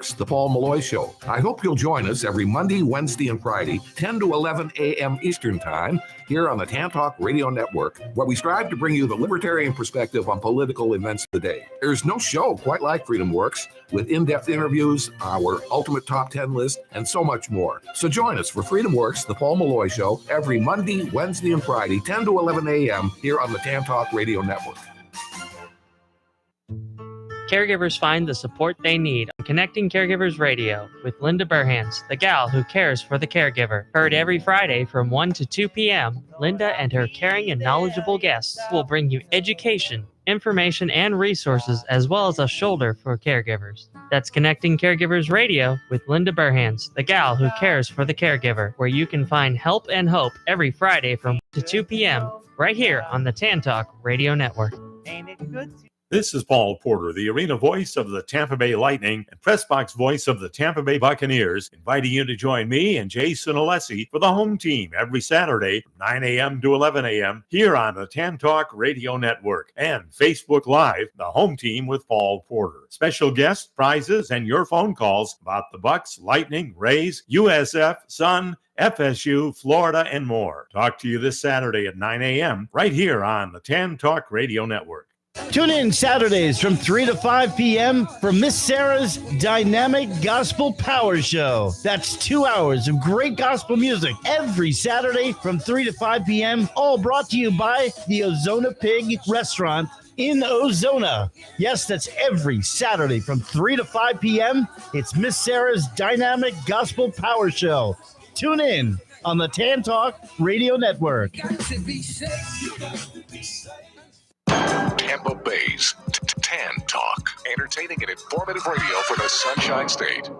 It's the Paul Malloy Show. I hope you'll join us every Monday, Wednesday, and Friday, 10 to 11 a.m. Eastern Time, here on the Tantalk Radio Network, where we strive to bring you the libertarian perspective on political events of the day. There's no show quite like Freedom Works, with in-depth interviews, our ultimate top 10 list, and so much more. So join us for Freedom Works, the Paul Malloy Show, every Monday, Wednesday, and Friday, 10 to 11 a.m. here on the Tantalk Radio Network. Caregivers find the support they need on Connecting Caregivers Radio with Linda Burhans, the gal who cares for the caregiver. Heard every Friday from 1 to 2 p.m., Linda and her caring and knowledgeable guests will bring you education, information, and resources, as well as a shoulder for caregivers. That's Connecting Caregivers Radio with Linda Burhans, the gal who cares for the caregiver, where you can find help and hope every Friday from 1 to 2 p.m. right here on the Tantalk Radio Network. Ain't it good? This is Paul Porter, the arena voice of the Tampa Bay Lightning and press box voice of the Tampa Bay Buccaneers, inviting you to join me and Jason Alessi for the home team every Saturday from 9 a.m. to 11 a.m. here on the Tantalk Radio Network and Facebook Live, the home team with Paul Porter. Special guests, prizes, and your phone calls about the Bucks, Lightning, Rays, USF, Sun, FSU, Florida, and more. Talk to you this Saturday at 9 a.m. right here on the Tantalk Radio Network. Tune in Saturdays from 3 to 5 p.m. for Miss Sarah's Dynamic Gospel Power Show. That's 2 hours of great gospel music every Saturday from 3 to 5 p.m. All brought to you by the Ozona Pig Restaurant in Ozona. Yes, that's every Saturday from 3 to 5 p.m. It's Miss Sarah's Dynamic Gospel Power Show. Tune in on the Tantalk Radio Network. Tampa Bay's Tan Talk, entertaining and informative radio for the Sunshine State.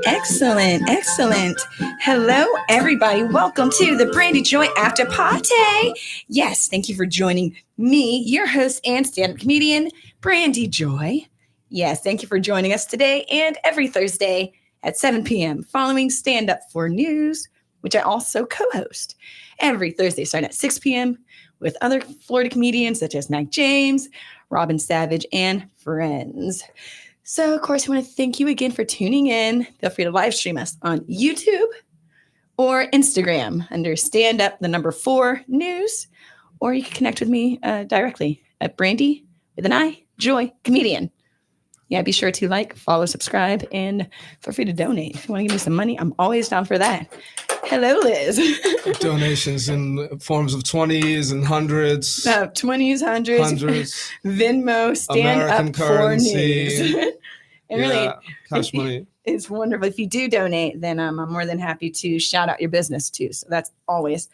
Excellent, excellent. Hello, everybody. Welcome to the Brandy Joy After Party. Yes, thank you for joining me, your host and stand-up comedian, Brandy Joy. Yes, thank you for joining us today and every Thursday at 7 p.m. following Stand Up for News, which I also co-host every Thursday starting at 6 p.m. with other Florida comedians such as Mike James, Robin Savage, and friends. So, of course, I want to thank you again for tuning in. Feel free to live stream us on YouTube or Instagram under Stand Up, the number 4 News, or you can connect with me directly at Brandy with an I, Joy, Comedian. Yeah, be sure to like, follow, subscribe, and feel free to donate. If you want to give me some money, I'm always down for that. Hello, Liz. Donations in forms of 20s and hundreds. 20s, hundreds. Venmo, Stand American Up currency. for News. And really, cash money. It's wonderful. If you do donate, then I'm more than happy to shout out your business too. So that's always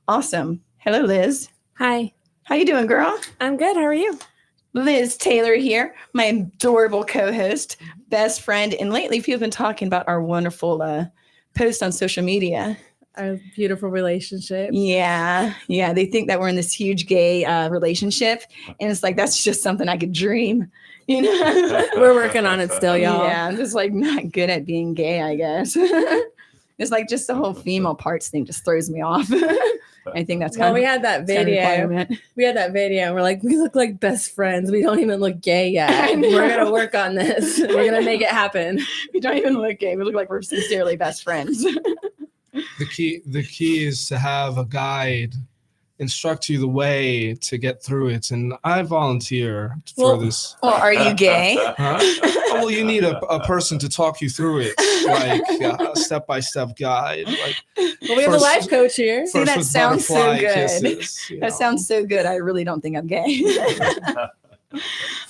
awesome. Hello, Liz. Hi. How you doing, girl? I'm good. How are you? Liz Taylor here, my adorable co-host, best friend. And lately, people have been talking about our wonderful post on social media. Our beautiful relationship. Yeah. They think that we're in this huge gay relationship. And it's like, that's just something I could dream. You know, we're working on it still, y'all. Yeah, I'm just like not good at being gay, I guess. It's like just the whole female parts thing just throws me off. I think that's kind of. We had that video. We're like, we look like best friends. We don't even look gay yet. We're gonna work on this. We're gonna make it happen. We don't even look gay. We look like we're sincerely best friends. The key is to have a guide instruct you the way to get through it, and I volunteer for this. Well, are you gay? Huh? Well, you need a person to talk you through it, like a step-by-step guide. Like, well, we have a life coach here. See, that sounds so good. Kisses, that sounds so good. I really don't think I'm gay.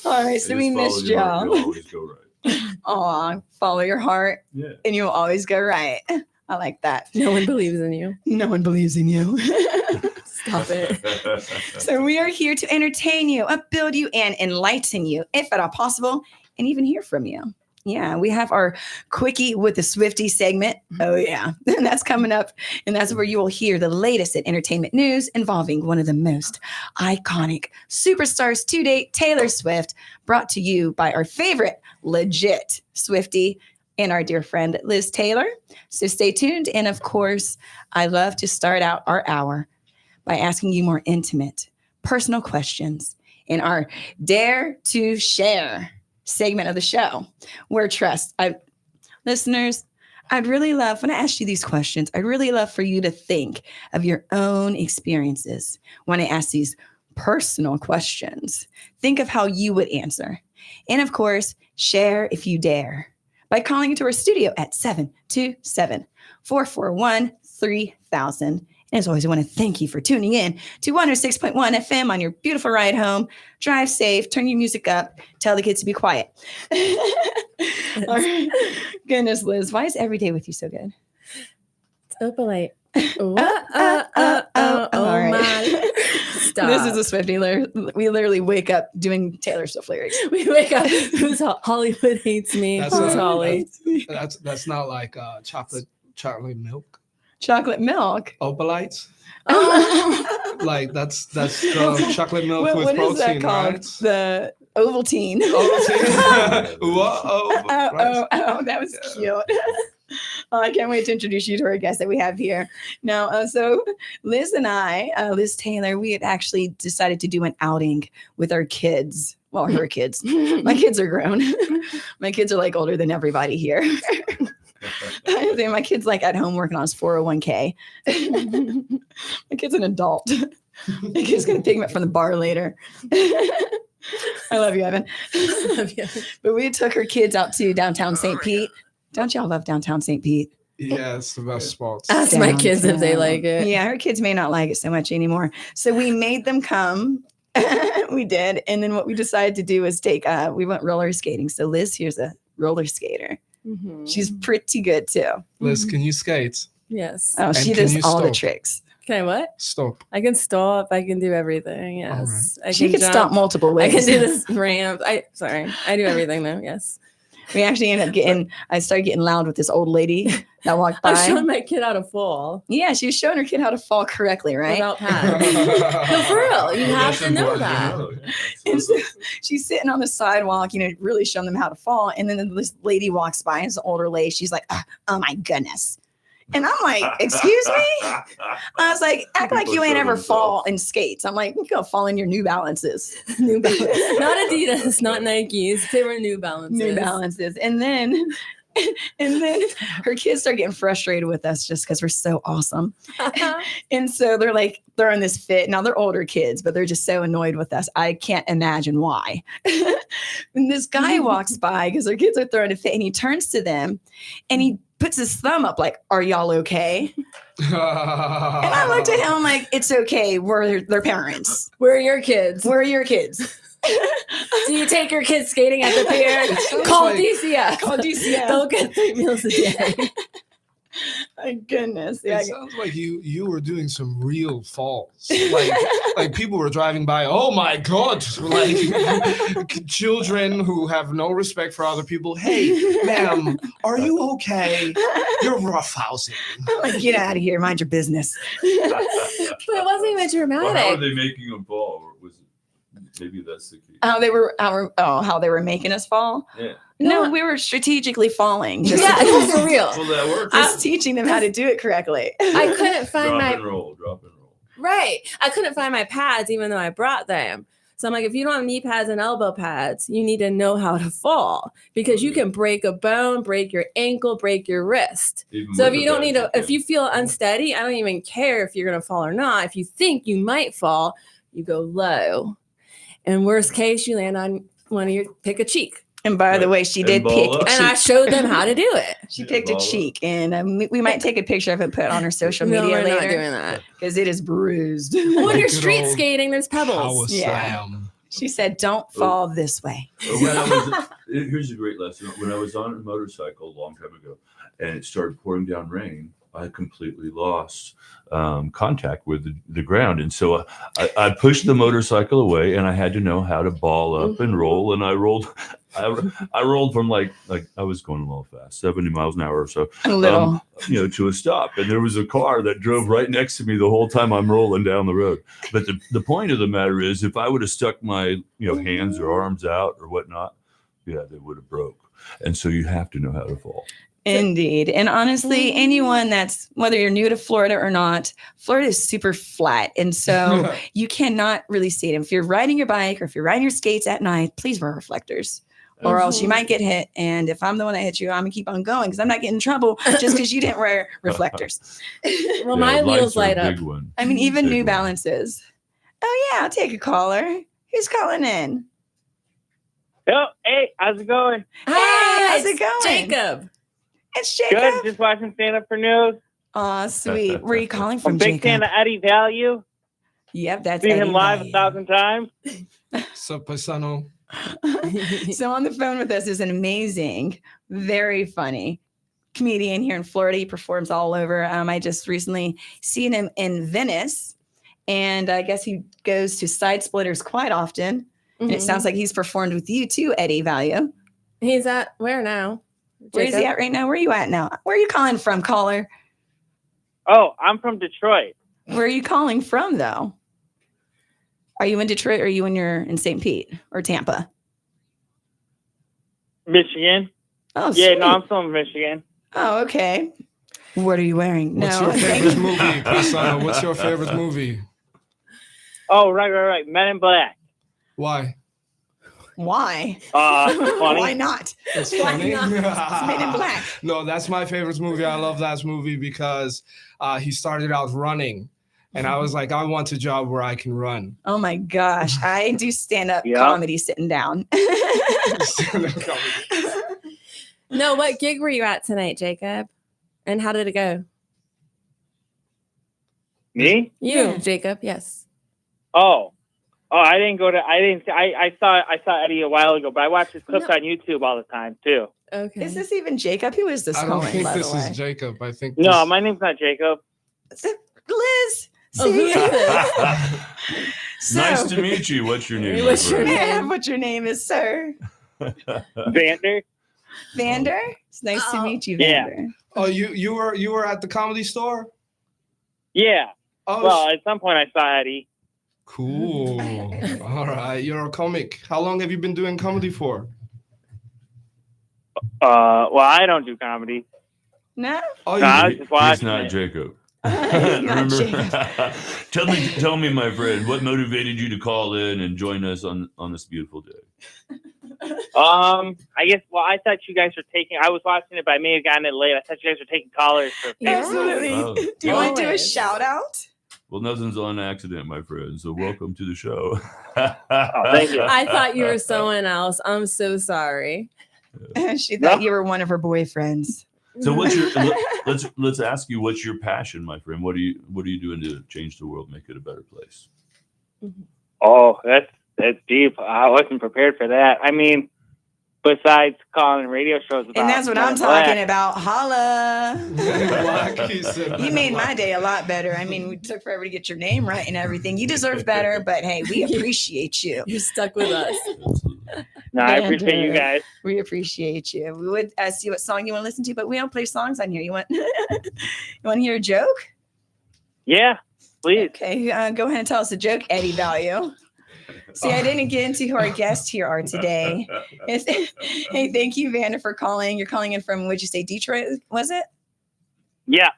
All right, so we missed y'all. You'll always go right. Aw, follow your heart, and you'll always go right. I like that. No one believes in you. No one believes in you. Stop it. So we are here to entertain you, upbuild you, and enlighten you, if at all possible, and even hear from you. Yeah, we have our Quickie with the Swiftie segment. Oh, yeah. And that's coming up. And that's where you will hear the latest in entertainment news involving one of the most iconic superstars to date, Taylor Swift, brought to you by our favorite legit Swiftie, and our dear friend Liz Taylor. So stay tuned. And of course, I love to start out our hour by asking you more intimate, personal questions in our Dare to Share segment of the show, where listeners, I'd really love, when I ask you these questions, I'd really love for you to think of your own experiences when I ask these personal questions. Think of how you would answer. And of course, share if you dare by calling into our studio at 727-441-3000. And as always, I want to thank you for tuning in to 106.1 FM on your beautiful ride home. Drive safe, turn your music up, tell the kids to be quiet. Goodness, Liz, why is every day with you so good? It's Opalite. All right. My. Stop. This is a Swiftie. We literally wake up doing Taylor Swift lyrics. We wake up. Who's Hollywood hates me? That's Who's not- Holly? That's not like chocolate milk. Chocolate milk. Opalites. Oh. Like that's chocolate milk with what is that protein, called? right? The Ovaltine. Ovaltine. Oh, Right. that was cute. Oh, I can't wait to introduce you to our guest that we have here. Now, so Liz and I, Liz Taylor, we had actually decided to do an outing with our kids. Well, her kids. My kids are grown. My kids are like older than everybody here. My kid's like at home working on his 401k. My kid's an adult. My kid's going to pick him up from the bar later. I love you, Evan. But we took her kids out to downtown St. Pete. Don't y'all love downtown St. Pete? Yeah, it's the best spots. Ask my kids if they like it. Yeah, her kids may not like it so much anymore. So we made them come. We did. And then what we decided to do was we went roller skating. So Liz here's a roller skater. Mhm. She's pretty good too. Liz, can you skate? Yes. Oh, And she can does you all the stop? tricks. Can I what? Stop. I can stop. I can do everything. Yes. I She can can stop multiple I ways. can do this ramp. I do everything though. Yes. We actually ended up I started getting loud with this old lady that walked I'm by. showing my kid how to fall Yeah, she was showing her kid how to fall correctly, right? without pads. No, for real. You have to know that. And so she's sitting on the sidewalk, really showing them how to fall. And then this lady walks by, and it's an older lady. She's like, oh my goodness. And I'm like, excuse me? I was like, act like you ain't ever fall in skates. I'm like, you go fall in your New Balances. New Balance. Not Adidas, not Nikes. They were New Balances. New Balances. And then her kids start getting frustrated with us just because we're so awesome. And so they're throwing this fit. Now they're older kids, but they're just so annoyed with us. I can't imagine why. And this guy walks by because their kids are throwing a fit, and he turns to them and he puts his thumb up like, are y'all okay? And I looked at him like, it's okay. We're their parents. Where are your kids? Where are your kids? Do you take your kids skating at the pier? sounds Call like- DCF. Call DCF. They'll get 3 meals a day. My goodness. Yeah. It sounds like you were doing some real falls. Like people were driving by. Oh my God! Like children who have no respect for other people. Hey, ma'am, are you okay? You're roughhousing. Like, get out of here. Mind your business. But it wasn't even Well, how are dramatic. they making them fall? Or was it, maybe that's the key. How they were making us fall. Yeah. No, we were strategically falling. Just, Yeah, no, for real. Well, that works. just teaching them how to do it correctly. I couldn't find Drop my and roll. Drop and roll. right. I couldn't find my pads even though I brought them. So I'm like, if you don't have knee pads and elbow pads, you need to know how to fall because you can break a bone, break your ankle, break your wrist. Even So with if you the don't need pads, to, if you feel unsteady, I don't even care if you're going to fall or not. If you think you might fall, you go low. And worst case, you land on pick a cheek. And by the way, she And did ball pick up. a And I cheek. showed them how to do it. She Yeah, picked a ball up. cheek, and we might take a picture of it, put it on her social No, media we're not later doing that. because it is bruised. Well, when you're Good street old skating, there's Power pebbles. Yeah. slam. She said, "Don't fall this way." But when I was, here's a great lesson. When I was on a motorcycle a long time ago, and it started pouring down rain, I completely lost contact with the ground, and so I pushed the motorcycle away, and I had to know how to ball up and roll. And I rolled, I rolled from like I was going a little fast, 70 miles an hour or so, A little. to a stop. And there was a car that drove right next to me the whole time I'm rolling down the road. But the point of the matter is, if I would have stuck my hands or arms out or whatnot, yeah, they would have broke. And so you have to know how to fall. Indeed. And honestly, anyone that's, whether you're new to Florida or not, Florida is super flat. And so you cannot really see it. If you're riding your bike or if you're riding your skates at night, please wear reflectors. Or else you might get hit. And if I'm the one that hit you, I'm going to keep on going because I'm not getting in trouble just because you didn't wear reflectors. Well, my wheels light up. I mean, even Big New one. Balances. Oh, yeah. I'll take a caller. Who's calling in? Oh, hey, how's it going? Hey, how's it's it going? Jacob. It's Jacob. Good. Just watching Stand Up for News. Aw, sweet. Where are you calling I'm from, a big fan Jacob? of Eddie Value. Yep, that's Seen him Eddie live Value. 1,000 times. So, paisano. So on the phone with us is an amazing, very funny comedian here in Florida. He performs all over. I just recently seen him in Venice, and I guess he goes to Side Splitters quite often. And it sounds like he's performed with you too, Eddie Value. He's at where now? Where is he Jacob? at right now? Where are you at now? Where are you calling from, caller? Oh, I'm from Detroit. Where are you calling from, though? Are you in Detroit or are you in St. Pete or Tampa? Michigan. Oh, Yeah, sweet. no, I'm from Michigan. Oh, okay. What are you wearing? What's No, your thank favorite you. movie, paisano? What's your favorite movie? Oh, right. Men in Black. Why? Why? Funny. Why not? It's Why funny. not? It's Men in Black. No, that's my favorite movie. I love that movie because he started out running. And I was like, I want a job where I can run. Oh my gosh. I do stand up Yeah. comedy sitting down. No, what gig were you at tonight, Jacob? And how did it go? Me? You, Jacob, yes. Oh, I didn't go to. I saw Eddie a while ago, but I watch his clips on YouTube all the time too. Okay. Is this even Jacob? Who is this I don't calling, think by this the way? is Jacob. I think No, this- my name's not Jacob. Liz. Oh, who See? is this? So, Nice to meet you. What's your name? What's my your friend? may I have what your name is, sir? Vander. Vander? It's nice to Oh. meet you, Yeah. Vander. Oh, you were at the Comedy Store? Yeah. Oh, Well, at some point I saw Eddie. cool. All right, you're a comic. How long have you been doing comedy for? Well, I don't do comedy. No? Oh, No, I was you, just He's watching not it. Jacob. He's not Remember? tell me, my friend, what motivated you to call in and join us on this beautiful day? I guess. Well, I thought you guys were taking. I was watching it, but I may have gotten it late. I thought you guys were taking callers for. Absolutely. Oh. Do you want to do a Always. shout out? Well, nothing's on accident, my friend. So welcome to the show. Thank you. I thought you were someone else. I'm so sorry. She thought you were one of her boyfriends. So what's your let's ask you, what's your passion, my friend? What are you doing to change the world, make it a better place? Oh, that's deep. I wasn't prepared for that. I mean, besides calling radio shows about. And that's what Men I'm in Black. talking about. Holla. Black, he said. You made my day a lot better. I mean, we took forever to get your name right and everything. You deserve better, but hey, we appreciate you. You're stuck with us. Absolutely. No, I appreciate you guys. We appreciate you. We would see what song you want to listen to, but we don't play songs on here. You want you want to hear a joke? Yeah, please. Okay, go ahead and tell us a joke, Eddie Value. See, I didn't get into who our guests here are today. Hey, thank you, Vander, for calling. You're calling in from, would you say Detroit, was it? Yeah.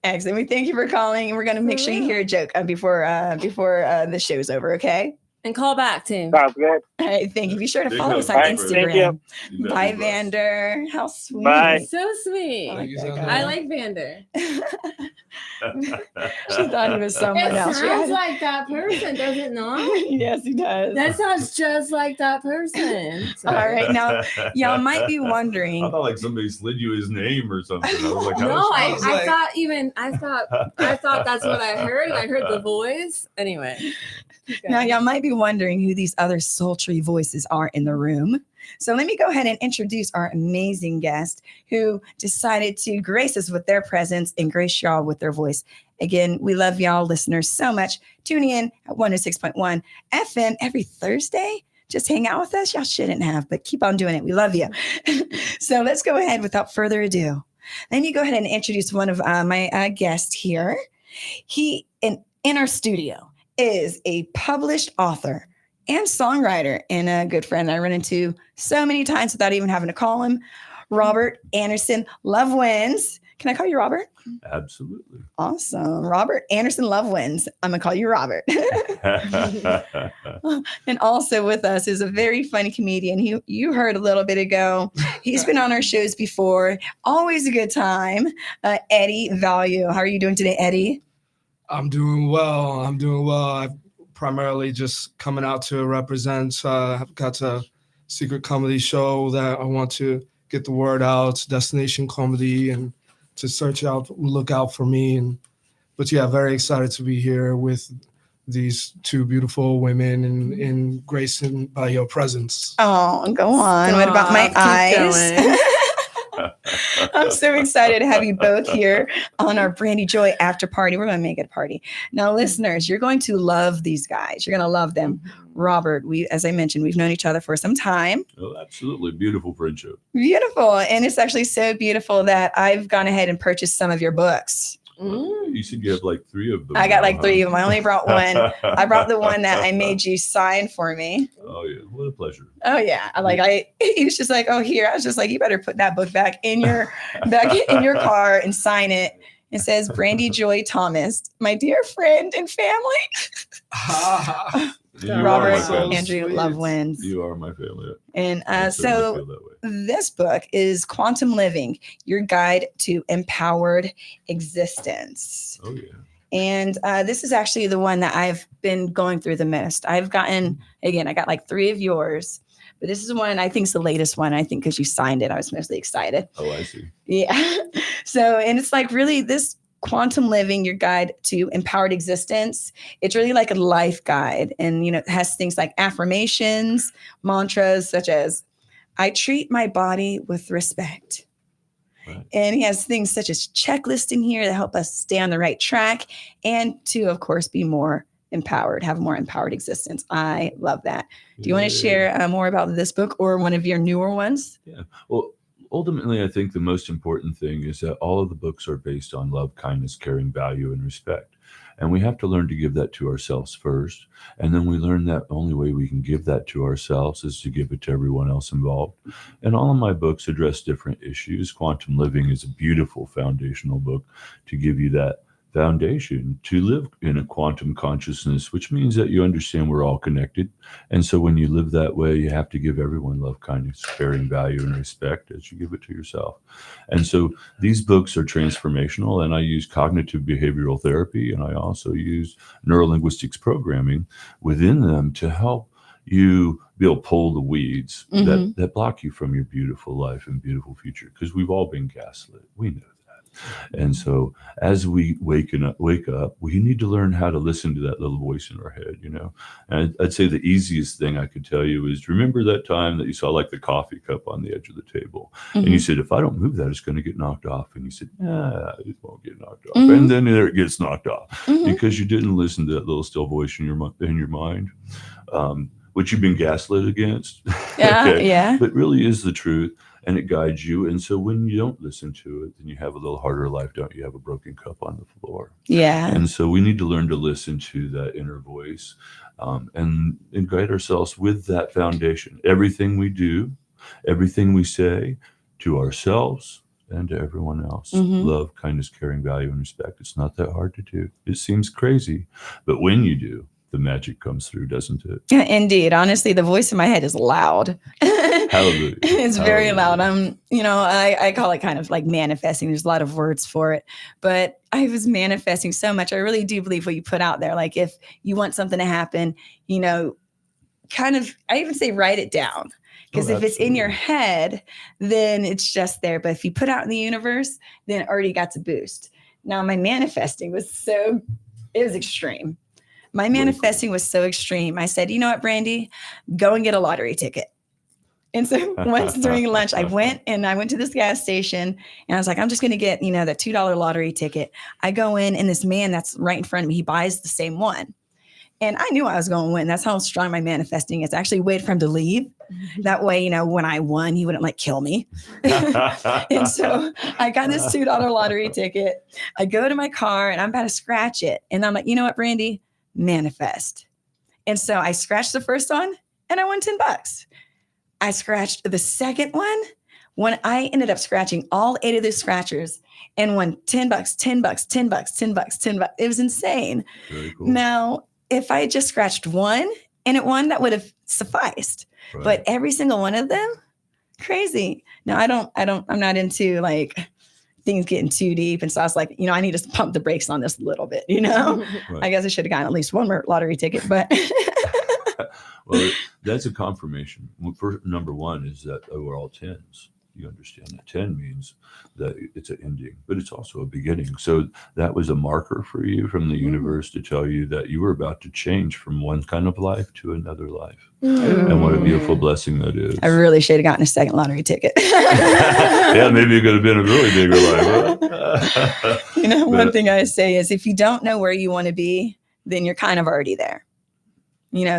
Excellent. We thank you for calling, and we're going to make sure you hear a joke before the show's over, okay? And call back, too. Sounds good. All right, thank you. Be sure to Big follow hug. us on All right, thank Instagram. You bet, Bye, bye. Vander. How sweet. Bye. So sweet. I like that Thank you, guy. I like Vander. She thought he was someone It else. sounds like that person, does it not? Yes, he does. That sounds just like that person. All right, now y'all might be I wondering. thought like somebody slid you his name or something. I was like, how No, I does- like- thought that's what I heard. I heard the voice. Anyway. Now, y'all might be wondering who these other sultry voices are in the room. So let me go ahead and introduce our amazing guest who decided to grace us with their presence and grace y'all with their voice. Again, we love y'all listeners so much. Tuning in at 106.1 FM every Thursday. Just hang out with us. Y'all shouldn't have, but keep on doing it. We love you. So let's go ahead without further ado. Let me go ahead and introduce one of my guests here. He, in our studio, is a published author and songwriter, and a good friend that I run into so many times without even having to call him, Robert Anderson Lovewins. Can I call you Robert? Absolutely. Awesome. Robert Anderson Lovewins. I'm going to call you Robert. And also with us is a very funny comedian. You heard a little bit ago. He's been on our shows before. Always a good time. Eddie Value. How are you doing today, Eddie? I'm doing well. I'm primarily just coming out to represent. I've got a secret comedy show that I want to get the word out. Destination Comedy, and to look out for me. But yeah, very excited to be here with these two beautiful women and gracing by your presence. Oh, go on. What about my eyes? I'm so excited to have you both here on our Brandy Joy after party. We're going to make it a party. Now, listeners, you're going to love these guys. You're going to love them. Robert, as I mentioned, we've known each other for some time. Oh, absolutely. Beautiful friendship. Beautiful. And it's actually so beautiful that I've gone ahead and purchased some of your books. You said you have like 3 of them. I got like 3 of them. I only brought one. I brought the one that I made you sign for me. Oh yeah, what a pleasure. Oh yeah, he was just like, oh here. I was just like, you better put that book back in your car and sign it. It says Brandy Joy Thomas, my dear friend and family. Robert Andrew Lovewins. You are my family. And so this book is Quantum Living, Your Guide to Empowered Existence. Oh yeah. And this is actually the one that I've been going through the most. I got like 3 of yours, but this is the one I think is the latest one. I think because you signed it, I was mostly excited. Oh, I see. Yeah. So, and it's like really this Quantum Living, Your Guide to Empowered Existence. It's really like a life guide. And, it has things like affirmations, mantras such as, I treat my body with respect. Right. And he has things such as checklists in here that help us stay on the right track and to, of course, be more empowered, have a more empowered existence. I love that. Do you want to share more about this book or one of your newer ones? Yeah. Well, ultimately, I think the most important thing is that all of the books are based on love, kindness, caring, value, and respect. And we have to learn to give that to ourselves first. And then we learn that the only way we can give that to ourselves is to give it to everyone else involved. And all of my books address different issues. Quantum Living is a beautiful foundational book to give you that foundation to live in a quantum consciousness, which means that you understand we're all connected. And so when you live that way, you have to give everyone love, kindness, caring, value, and respect as you give it to yourself. And so these books are transformational, and I use cognitive behavioral therapy, and I also use neurolinguistics programming within them to help you be able to pull the weeds that block you from your beautiful life and beautiful future, because we've all been gaslit. We know that. And so as we wake up, we need to learn how to listen to that little voice in our head, And I'd say the easiest thing I could tell you is, remember that time that you saw like the coffee cup on the edge of the table, and you said, if I don't move that, it's going to get knocked off. And you said, it won't get knocked off. And then there it gets knocked off because you didn't listen to that little still voice in your mind, which you've been gaslit against. Yeah. But really is the truth. And it guides you. And so when you don't listen to it, then you have a little harder life, don't you? Have a broken cup on the floor. Yeah. And so we need to learn to listen to that inner voice and guide ourselves with that foundation. Everything we do, everything we say to ourselves and to everyone else. Love, kindness, caring, value, and respect. It's not that hard to do. It seems crazy, but when you do, the magic comes through, doesn't it? Yeah, indeed. Honestly, the voice in my head is loud. Hallelujah. It's very loud. I call it kind of like manifesting. There's a lot of words for it, but I was manifesting so much. I really do believe what you put out there. Like if you want something to happen, I even say write it down. Because if it's in your head, then it's just there. But if you put out in the universe, then it already got to boost. Now my manifesting was extreme. My manifesting was so extreme. I said, you know what, Brandy, go and get a lottery ticket. And so once during lunch, I went to this gas station and I was like, I'm just going to get, that $2 lottery ticket. I go in and this man that's right in front of me, he buys the same one. And I knew I was going to win. That's how strong my manifesting is. I actually waited for him to leave. That way, when I won, he wouldn't kill me. And so I got this $2 lottery ticket. I go to my car and I'm about to scratch it. And I'm like, you know what, Brandy? Manifest. And so I scratched the first one and I won $10. I scratched the second one when I ended up scratching all 8 of those scratchers and won $10, $10, $10, $10, $10. It was insane. Very cool. Now, if I just scratched one and it won, that would have sufficed. Right. But every single one of them, crazy. Now I'm not into like things getting too deep. And so I was like, I need to pump the brakes on this a little bit, Right. I guess I should have gotten at least one more lottery ticket, but Well, that's a confirmation. Well, first, number one is that we're all 10s. You understand that 10 means that it's an ending, but it's also a beginning. So that was a marker for you from the universe to tell you that you were about to change from one kind of life to another life. And what a beautiful blessing that is. I really should have gotten a second lottery ticket. Yeah, maybe it could have been a really bigger life. Huh? One thing I say is if you don't know where you want to be, then you're kind of already there.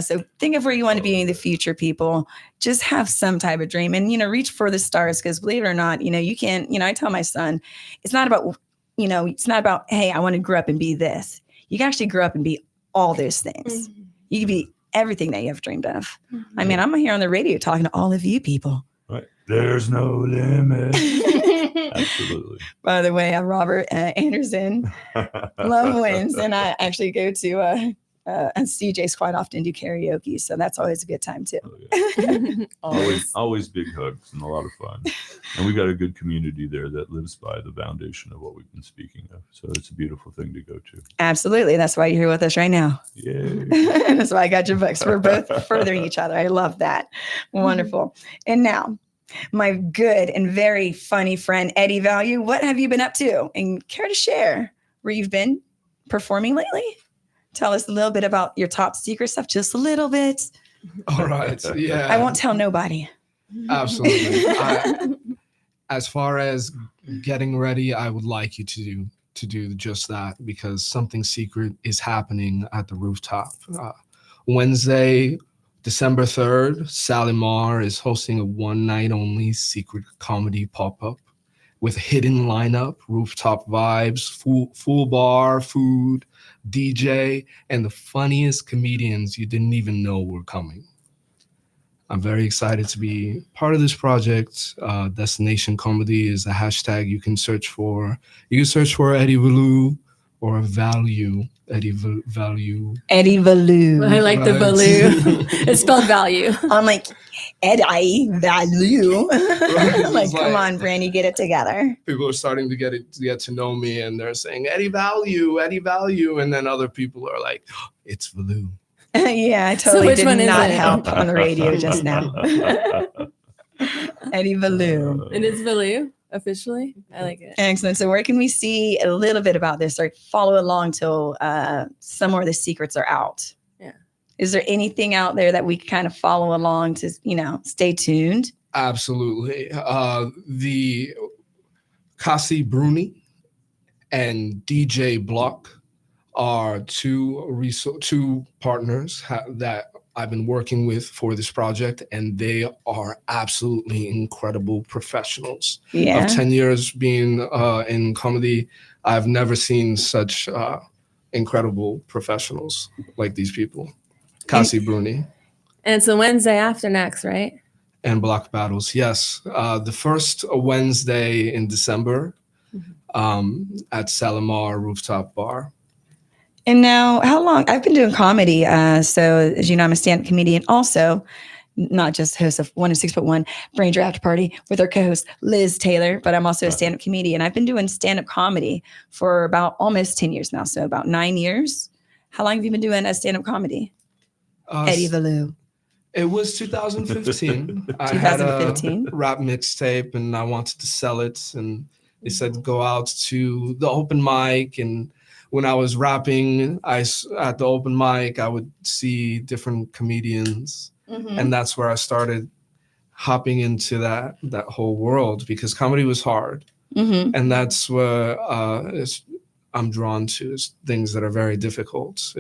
So think of where you want to be in the future, people. Just have some type of dream and, reach for the stars because believe it or not, you can't, I tell my son, it's not about, hey, I want to grow up and be this. You can actually grow up and be all those things. Mm-hmm. You can be everything that you have dreamed of. I mean, I'm here on the radio talking to all of you people. Right. There's no limit. Absolutely. By the way, I'm Robert Anderson, Love Wins, and I actually go to and CJ's quite often do karaoke, so that's always a good time too. Oh, yeah. always big hugs and a lot of fun. And we got a good community there that lives by the foundation of what we've been speaking of. So it's a beautiful thing to go to. Absolutely. That's why you're here with us right now. Yay. That's why I got your books. We're both furthering each other. I love that. Wonderful. And now, my good and very funny friend, Eddie Value, what have you been up to? And care to share where you've been performing lately? Tell us a little bit about your top secret stuff, just a little bit. All right. Yeah. I won't tell nobody. Absolutely. As far as getting ready, I would like you to do just that because something secret is happening at the rooftop. Wednesday, December 3rd, Sally Marr is hosting a one-night only secret comedy pop-up with a hidden lineup, rooftop vibes, full bar, food, DJ, and the funniest comedians you didn't even know were coming. I'm very excited to be part of this project. Destination Comedy is a hashtag you can search for. You can search for Eddie Value or Value. Eddie Value. Eddie Value. I like the value. It's spelled value. I'm like, Eddie Value. I'm like, It's come like- on, Brandy, get it together. People are starting to get to know me, and they're saying Eddie Value, and then other people are like, oh, it's Value. Yeah, I So totally which did one is not it? help on the radio just now. Eddie Value. It is value officially. I like it. Excellent. So where can we see a little bit about this or follow along till somewhere the secrets are out? Yeah. Is there anything out there that we can kind of follow along to, stay tuned? Absolutely. The Cassie Bruni and DJ Block are two partners that I've been working with for this project, and they are absolutely incredible professionals. Yeah. Of 10 years being in comedy, I've never seen such incredible professionals like these people. Cassie Bruni And it's the Wednesday after next, right? and Block Battles. Yes. The first Wednesday in December at Salamar Rooftop Bar. And now, how long? I've been doing comedy. So, as you know, I'm a stand-up comedian also, not just host of 106.1 Brain Draft Party with our co-host Liz Taylor, but I'm also a stand-up comedian. I've been doing stand-up comedy for about almost 10 years now, so about 9 years. How long have you been doing a stand-up comedy? Eddie Value. It was 2015. I had a 2015. rap mixtape and I wanted to sell it. And they said, go out to the open mic. And when I was rapping, at the open mic, I would see different comedians. Mm-hmm. And that's where I started hopping into that whole world because comedy was hard. Mm-hmm. And that's where I'm drawn to is things that are very difficult.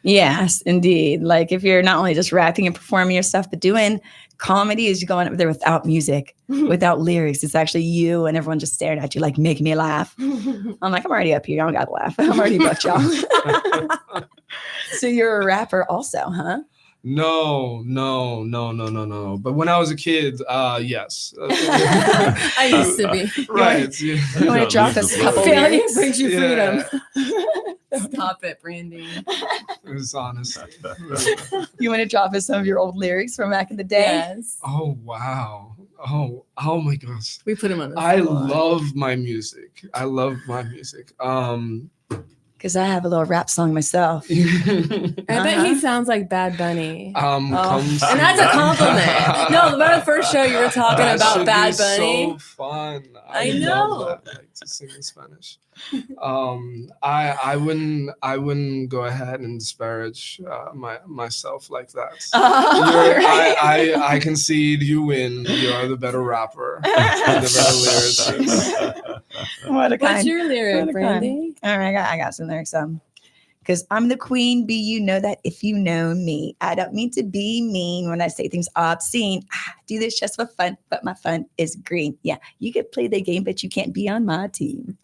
Yes, indeed. Like if you're not only just rapping and performing your stuff, but doing comedy is you going up there without music, without lyrics. It's actually you and everyone just staring at you like, make me laugh. I'm like, I'm already up here. I don't got to laugh. I'm already booked, y'all. So you're a rapper also, huh? No. But when I was a kid, yes. I used to be. Right. You want to drop us a couple Failure lyrics? brings you Yeah. freedom. Stop it, Brandy. It was honestly. You want to drop us some of your old lyrics from back in the day? Yes. Oh wow. Oh my gosh. We put him on the I spot. love my music. Because I have a little rap song myself. I bet Uh-huh. he sounds like Bad Bunny. Comes And that's a compliment. No, the first show you were talking That about should Bad be Bunny. So fun. I love know. that, like, to sing in Spanish. I wouldn't go ahead and disparage myself like that. I concede you win. You are the better rapper. The better lyricist. What a What's kind. your What a lyric, kind. Brandy? All right, I got some lyrics. Because I'm the queen bee, you know that if you know me. I don't mean to be mean when I say things obscene. I do this just for fun, but my fun is green. Yeah, you could play the game, but you can't be on my team.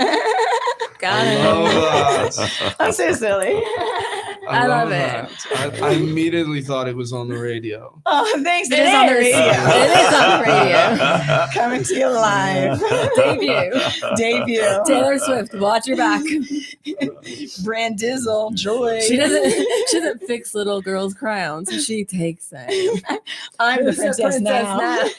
Got I it. love that. I'm so silly. I love that. I immediately thought it was on the radio. Oh, thanks. It is on the radio. It is on the radio. Coming to you live. Debut. Taylor Swift, watch your back. Brandizzle, joy. She doesn't fix little girls' crowns. She takes them. I'm the She's a princess now.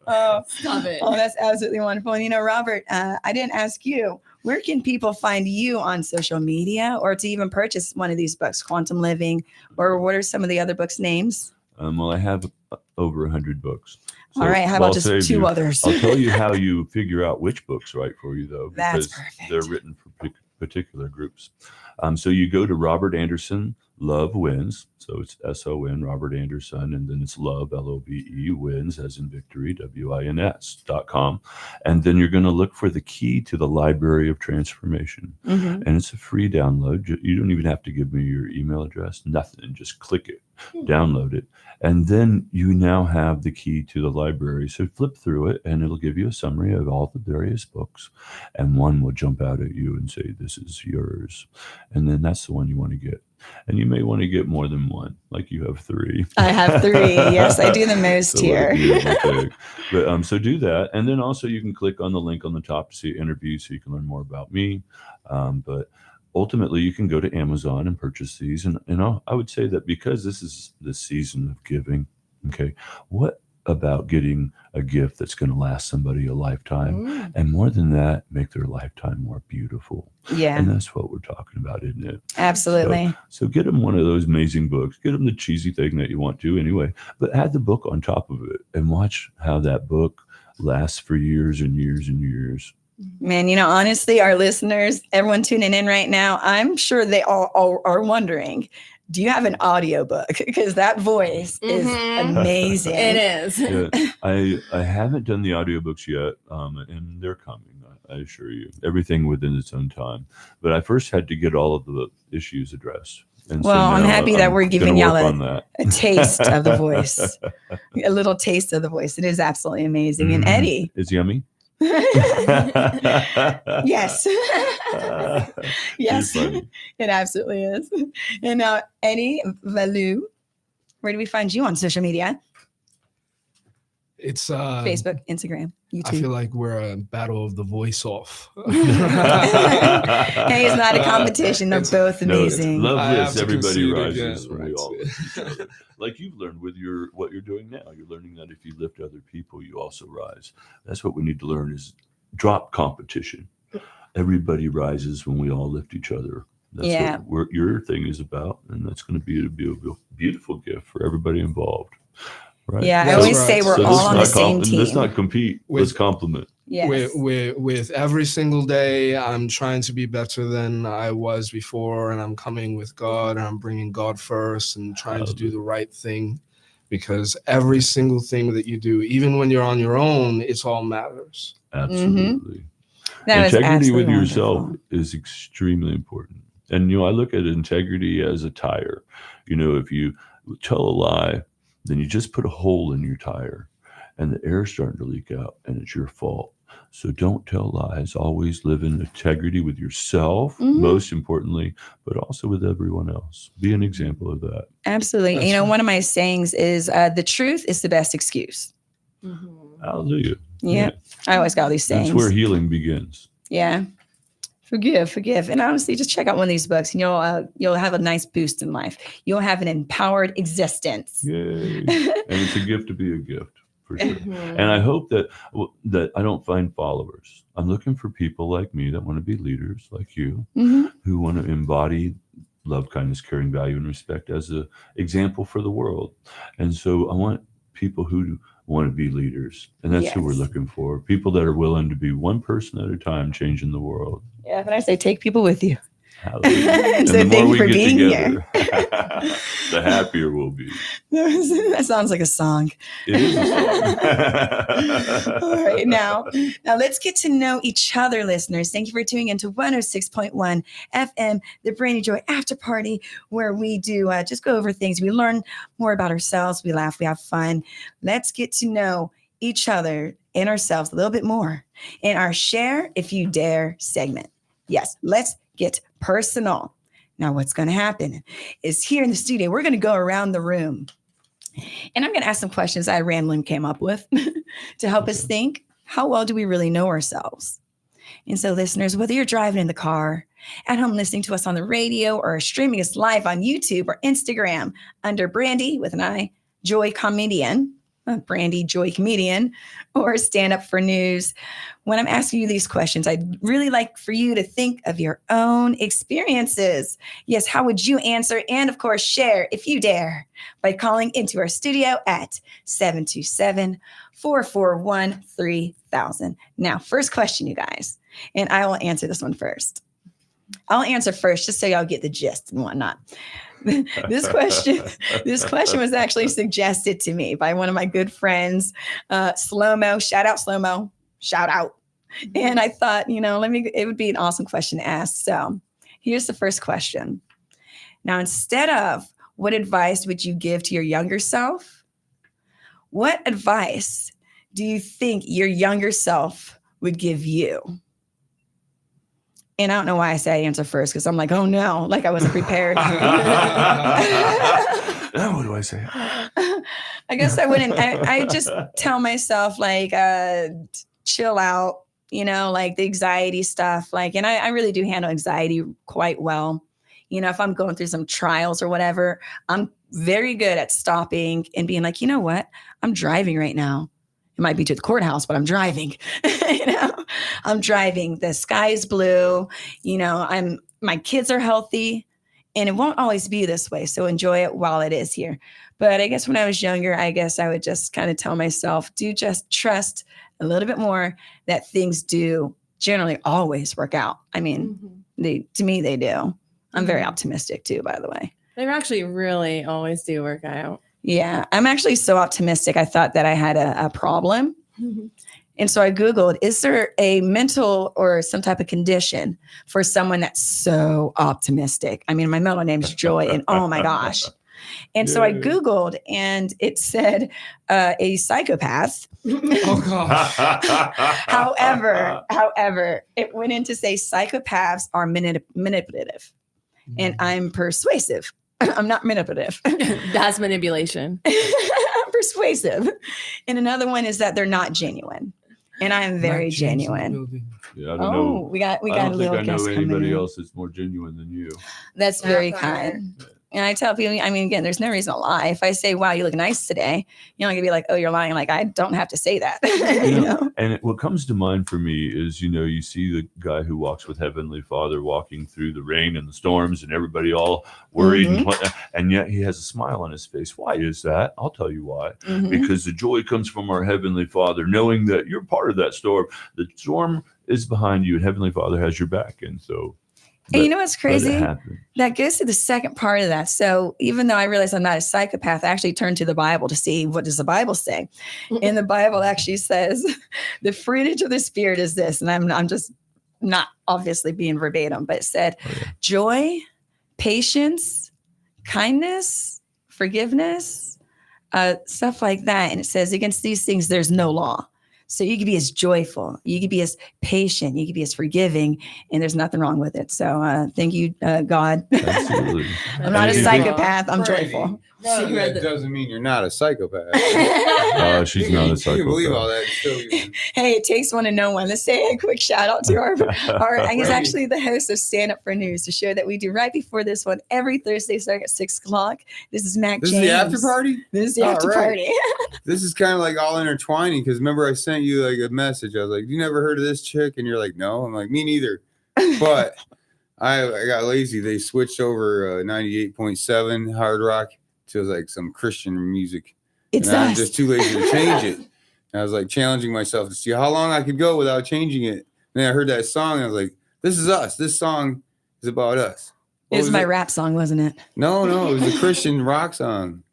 Oh, Stop it. oh, that's absolutely wonderful. And Robert, I didn't ask you, where can people find you on social media or to even purchase one of these books, Quantum Living, or what are some of the other books' names? Well, I have over 100 books. All right, how about I'll just save two you. others? I'll tell you how you figure out which book's right for you, though, That's because perfect. they're written for particular groups. So you go to Robert Anderson, Love Wins. So it's SON, Robert Anderson, and then it's Love, LOVE, Wins, as in victory, WINS.com. And then you're going to look for the key to the Library of Transformation. Mhm. And it's a free download. You don't even have to give me your email address, nothing. Just click it, download it. And then you now have the key to the library. So flip through it and it'll give you a summary of all the various books. And one will jump out at you and say, this is yours. And then that's the one you want to get. And you may want to get more than one, like you have 3. I have 3. Yes, I do the most So here. like you, okay. But so do that. And then also you can click on the link on the top to see interviews so you can learn more about me. But ultimately you can go to Amazon and purchase these. And I would say that because this is the season of giving, okay, what about getting a gift that's going to last somebody a lifetime? And more than that, make their lifetime more beautiful. Yeah, And that's what we're talking about, isn't it? absolutely. So get them one of those amazing books. Get them the cheesy thing that you want to anyway, but add the book on top of it and watch how that book lasts for years and years and years. Man, honestly, our listeners, everyone tuning in right now, I'm sure they all are wondering, do you have an audiobook? Because that voice is amazing. It is. Yeah, I haven't done the audiobooks yet, and they're coming. I assure you, everything within its own time. But I first had to get all of the issues addressed. And Well, I'm now happy that we're gonna giving y'all work on that. a taste of the voice, a little taste of the voice. It is absolutely amazing. And Mhm. Eddie, It's yummy. yes, yes, You're funny. it absolutely is. And now, Eddie Valou, where do we find you on social media? It's Facebook, Instagram, I feel YouTube. like we're a battle of the voice off. Hey, it's not a competition. They're both No, it's amazing. love I this. have to Everybody concede rises again, when we right. all lift each other. Like you've learned with what you're doing now. You're learning that if you lift other people, you also rise. That's what we need to learn is drop competition. Everybody rises when we all lift each other. That's Yeah. what your thing is about. And that's going to be a beautiful gift for everybody involved. Right? Yeah, I That's always right. say we're So all let's on the not same team. Let's not compete. With- Let's compliment. Yes. With every single day, I'm trying to be better than I was before, and I'm coming with God, and I'm bringing God first, and trying to do the right thing, because every single thing that you do, even when you're on your own, it's all matters. Absolutely. That was Integrity with absolutely yourself wonderful. is extremely important. And, I look at integrity as a tire. If you tell a lie, then you just put a hole in your tire and the air's starting to leak out and it's your fault. So don't tell lies. Always live in integrity with yourself, Mhm. most importantly, but also with everyone else. Be an example of that. Absolutely. That's You know, right. one of my sayings is the truth is the best excuse. Hallelujah. Yeah. I always got all these sayings. That's where healing begins. Yeah. Forgive. And honestly, just check out one of these books and you'll have a nice boost in life. You'll have an empowered existence. Yay. And it's a gift to be a gift, for sure. And I hope that I don't find followers. I'm looking for people like me that want to be leaders like you, Mhm. who want to embody love, kindness, caring, value, and respect as an example for the world. And so I want people who want to be leaders. And that's who we're Yes. looking for. People that are willing to be one person at a time changing the world. Yeah. And I say, take people with you. Hallelujah. So thank you for being here. the happier we'll be. That sounds like a song. It is a song. All right, now let's get to know each other, listeners. Thank you for tuning into 106.1 FM, the Brandy Joy After Party, where we do just go over things. We learn more about ourselves. We laugh. We have fun. Let's get to know each other and ourselves a little bit more in our Share If You Dare segment. Yes, let's get personal. Now, what's going to happen is here in the studio, we're going to go around the room. And I'm going to ask some questions I randomly came up with to help us think, how well do we really know ourselves? And so, listeners, whether you're driving in the car, at home listening to us on the radio, or streaming us live on YouTube or Instagram under Brandy with an I, Joy Comedian, Brandy Joy Comedian, or Stand Up for News. When I'm asking you these questions, I'd really like for you to think of your own experiences. Yes, how would you answer? And of course, share if you dare by calling into our studio at 727-441-3000. Now, first question, you guys, and I will answer this one first. I'll answer first just so y'all get the gist and whatnot. This question was actually suggested to me by one of my good friends, Slow-Mo. Shout out, Slow-Mo. Shout out. And I thought, it would be an awesome question to ask. So here's the first question. Now, instead of what advice would you give to your younger self, what advice do you think your younger self would give you? And I don't know why I say answer first, because I'm like, oh no, like I wasn't prepared. Now what do I say? I guess I wouldn't. I just tell myself like, chill out, like the anxiety stuff. Like, and I really do handle anxiety quite well. If I'm going through some trials or whatever, I'm very good at stopping and being like, you know what? I'm driving right now. It might be to the courthouse, but I'm driving. I'm driving. The sky is blue. My kids are healthy, and it won't always be this way. So enjoy it while it is here. But I guess when I was younger, I guess I would just kind of tell myself, do just trust a little bit more that things do generally always work out. I mean, to me, they do. I'm very optimistic too, by the way. They actually really always do work out. Yeah, I'm actually so optimistic. I thought that I had a problem. And so I Googled, is there a mental or some type of condition for someone that's so optimistic? I mean, my middle name is Joy, and oh my gosh. And so I Googled, and it said a psychopath. Oh gosh. However, it went in to say psychopaths are manipulative, and I'm persuasive. I'm not manipulative. That's manipulation. I'm persuasive. And another one is that they're not genuine. And I am very Not James in the genuine. building. Yeah, I don't know. We got I a don't little think I know guest coming anybody in. else that's more genuine than you. That's very Sapphire. kind. And I tell people, I mean, again, there's no reason to lie. If I say, wow, you look nice today, you're not gonna be like, oh, you're lying. Like, I don't have to say that. you know? And what comes to mind for me is, you see the guy who walks with Heavenly Father walking through the rain and the storms and everybody all worried and yet he has a smile on his face. Why is that? I'll tell you why. Because the joy comes from our Heavenly Father, knowing that you're part of that storm. The storm is behind you and Heavenly Father has your back. And so And you know what's crazy? That goes to the second part of that. So even though I realize I'm not a psychopath, I actually turned to the Bible to see what does the Bible say. And the Bible actually says the fruit of the Spirit is this. And I'm just not obviously being verbatim, but it said joy, patience, kindness, forgiveness, stuff like that. And it says against these things, there's no law. So you could be as joyful, you could be as patient, you could be as forgiving, and there's nothing wrong with it. So thank you, God. Absolutely. I'm not a And- psychopath. I'm Brandy, joyful. She read that the- doesn't mean you're not a psychopath. She's You not can- a psychopath. You can believe all that. Still, Hey, it takes one to know one. Let's say a quick shout out to he's actually the host of Stand Up for News, the show that we do right before this one every Thursday starting at 6 o'clock. This is Mac this James. is the after party. This is the All after right. party. This is kind of like all intertwining because remember I sent you like a message. I was like, "You never heard of this chick?" And you're like, "No." I'm like, "Me neither." But I got lazy. They switched over 98.7 hard rock to like some Christian music. It's and I'm us. just too lazy to change it. And I was like challenging myself to see how long I could go without changing it. And then I heard that song and I was like, "This is us. This song is about us." What It was was my it? rap song, wasn't it? No, it was a Christian rock song.